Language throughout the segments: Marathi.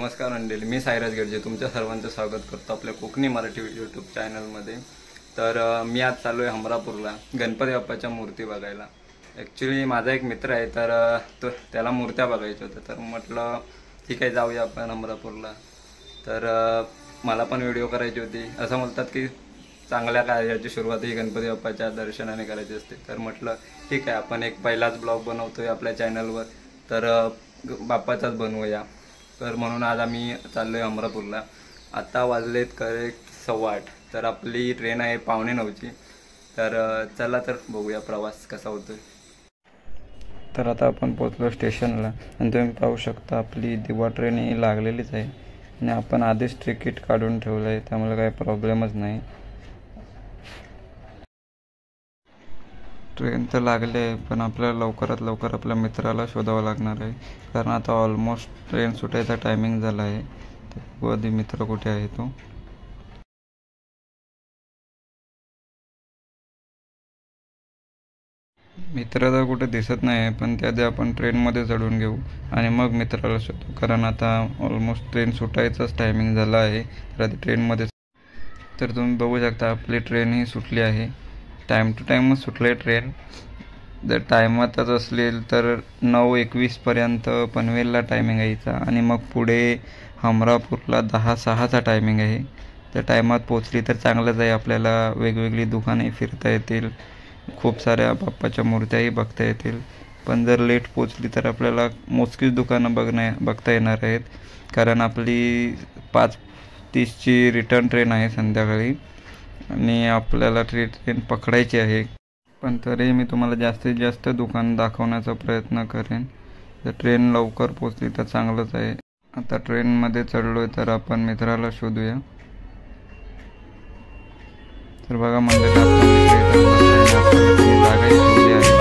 नमस्कार मंडळी, मी सायराज गिरजे तुमच्या सर्वांचं स्वागत करतो आपल्या कोकणी मराठी यूट्यूब चॅनलमध्ये। तर मी आज चाललो आहे हमरापूरला गणपती बाप्पाच्या मूर्ती बघायला। ॲक्च्युली माझा एक मित्र आहे, तर त्याला मूर्त्या बघायच्या होत्या, तर म्हटलं ठीक आहे जाऊया आपण हमरापूरला। तर मला पण व्हिडिओ करायची होती। असं म्हणतात की चांगल्या कार्याची सुरुवात ही गणपती बाप्पाच्या दर्शनाने करायची असते, तर म्हटलं ठीक आहे आपण एक पहिलाच ब्लॉग बनवतोय आपल्या चॅनलवर, तर बाप्पाचाच बनवूया। तर म्हणून आज आम्ही चाललोय हमरापूरला। आता वाजलेत करेक्ट 8:15, तर आपली ट्रेन आहे 8:45ची। तर चला तर बघूया प्रवास कसा होतोय। तर आता आपण पोहोचलो स्टेशनला आणि तुम्ही पाहू शकता आपली दिवा ट्रेन ही लागलेलीच आहे आणि आपण आधीच तिकीट काढून ठेवलं आहे, त्यामुळे काही प्रॉब्लेमच नाही। ट्रेन तर लागली आहे, पण आपल्याला लवकरात लवकर आपल्या मित्राला शोधावं लागणार आहे, कारण आता ऑलमोस्ट ट्रेन सुटायचा टायमिंग झाला आहे। तर आधी मित्र कुठे आहे तो। मित्र तर कुठे दिसत नाही, पण त्याआधी आपण ट्रेनमध्ये चढून घेऊ आणि मग मित्राला शोधू, कारण आता ऑलमोस्ट ट्रेन सुटायचाच टायमिंग झाला आहे। तर आधी ट्रेनमध्ये तर तुम्ही बघू शकता आपली ट्रेन ही सुटली आहे। टाईम टू टाईमच सुटले ट्रेन। जर टायमातच असेल तर 9:21पर्यंत पनवेलला टायमिंग यायचा आणि मग पुढे हमरापूरला 10:06चा टायमिंग आहे। तर टायमात पोचली तर चांगलंच आहे, आपल्याला वेगवेगळी दुकाने फिरता येतील, खूप साऱ्या बाप्पाच्या मूर्त्याही बघता येतील। पण जर लेट पोचली तर आपल्याला मोजकीच दुकानं बघता येणार आहेत, कारण आपली 5:30ची रिटर्न ट्रेन आहे संध्याकाळी आणि आपल्याला ट्रेन पकडायची आहे। पण तरी मी तुम्हाला जास्तीत जास्त दुकान दाखवण्याचा प्रयत्न करेन। जर ट्रेन लवकर पोचली तर चांगलंच आहे। आता ट्रेनमध्ये चढलोय तर आपण मित्राला शोधूया। तर बघा मंडळी आपण जागाही ठेवली आहे।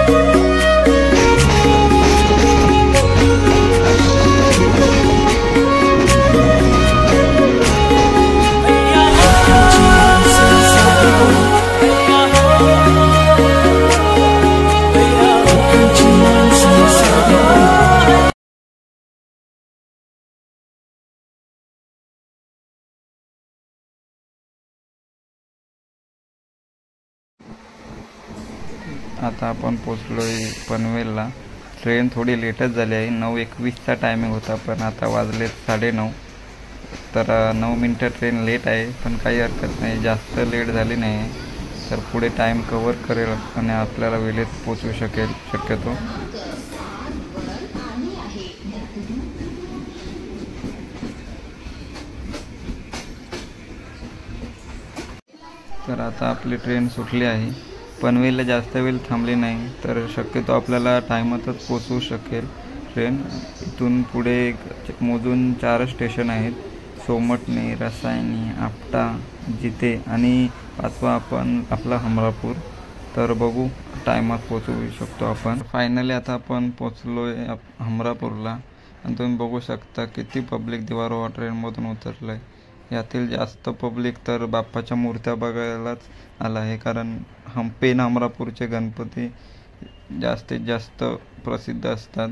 आता आपण पोचलोय पनवेलला। ट्रेन थोडी लेटच झाली आहे, 9:21चा टायमिंग होता, पण आता वाजले 9:30। तर 9 मिनटं ट्रेन लेट आहे, पण काही हरकत नाही, जास्त लेट झाली नाही, तर पुढे टाईम कव्हर करेल आणि आपल्याला वेळेत पोचू शकेल शक्यतो। तर आता आपली ट्रेन सुटली आहे। पनवेलला जास्त वेळ थांबली नाही, तर शक्यतो आपल्याला टायमातच पोचवू शकेल ट्रेन। इथून पुढे मोजून 4 स्टेशन आहेत, सोमटणे, रसायनी, आपटा, जिते आणि 5वा आपण आपला हमरापूर। तर बघू टायमात पोचवू शकतो आपण। फायनली आता आपण पोचलोय हमरापूरला आणि तुम्ही बघू शकता किती पब्लिक दिवारोवा ट्रेनमधून उतरलं आहे। यातील जास्त पब्लिक तर बाप्पाच्या मूर्त्या बघायलाच आला आहे, कारण हमरापूरचे गणपती जास्तीत जास्त प्रसिद्ध असतात।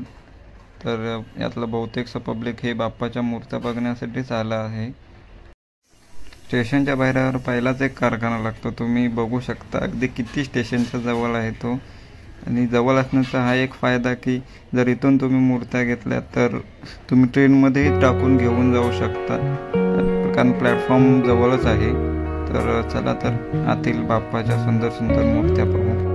तर यातलं बहुतेकचं पब्लिक हे बाप्पाच्या मूर्त्या बघण्यासाठीच आलं आहे। स्टेशनच्या बाहेर पहिलाच एक कारखाना लागतो, तुम्ही बघू शकता अगदी किती स्टेशनच्या जवळ आहे तो। आणि जवळ असण्याचा हा एक फायदा की जर इथून तुम्ही मूर्त्या घेतल्या तर तुम्ही ट्रेनमध्ये टाकून घेऊन जाऊ शकता, कारण प्लॅटफॉर्म जवळच आहे। तर चला तर आतील बाप्पाच्या सुंदर सुंदर मूर्त्या पाहू।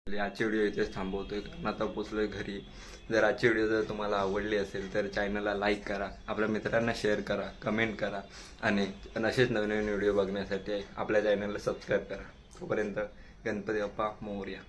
आजची व्हिडिओ इथेच थांबवतोय कारण आता पोचलोय घरी. जर आजची व्हिडिओ जर तुम्हाला आवडली असेल तर चॅनलला लाईक करा, आपल्या मित्रांना शेअर करा, कमेंट करा आणि असेच नवीन नवीन व्हिडिओ बघण्यासाठी आपल्या चॅनलला सबस्क्राईब करा. तोपर्यंत गणपती बाप्पा मोरया.